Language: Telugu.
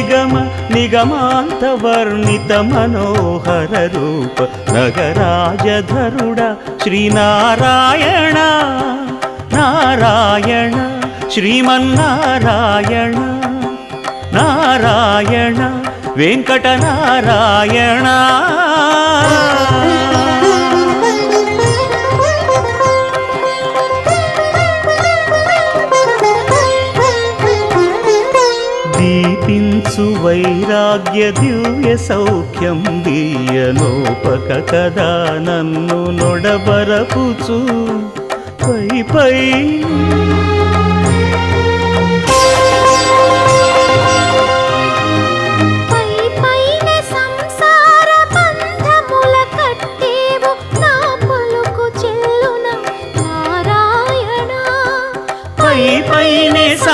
నిగమ నిగమాంత వర్ణిత మనోహర రూప నగరాజధరుడ శ్రీనారాయణ నారాయణ శ్రీమన్నారాయణ నారాయణ వెంకటనారాయణ. దీపించు వైరాగ్య దివ్య సౌఖ్యం దీయనోపక కదా నన్ను నొడబరపుచు పై పై